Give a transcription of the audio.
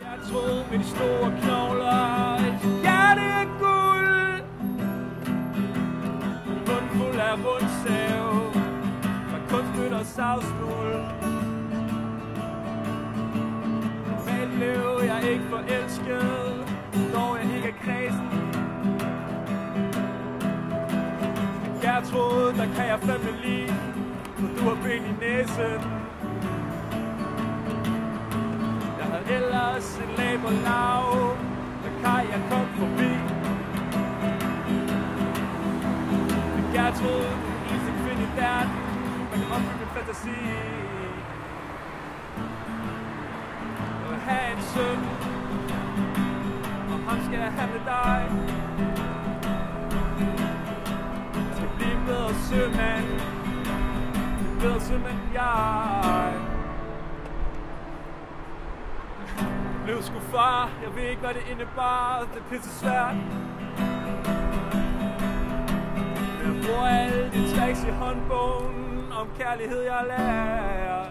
Jeg troede med de store knogler, hjerte er guld. Mund fuld af rundsav, der kun spytter savsmuld. Normalt blev jeg ikke forelsket, dog jeg ikke er kredsen. Jeg troede, der kan jeg fandme lide, for du har ben i næsen. Jeg havde ellers en laberlav, da Kaj jeg kom forbi. Men jeg troede, den eneste kvinde i verden, man kan opfylde min fantasi. Jeg vil have en søn, og ham skal jeg have med dig. Jeg skal blive en bedre sømand, en bedre sømand end jeg. Jeg blev sgu far, jeg ved ikke hvad det indebar, det er pisse svært. Jeg bruger alle de tricks i håndbogen om kærlighed jeg lærer.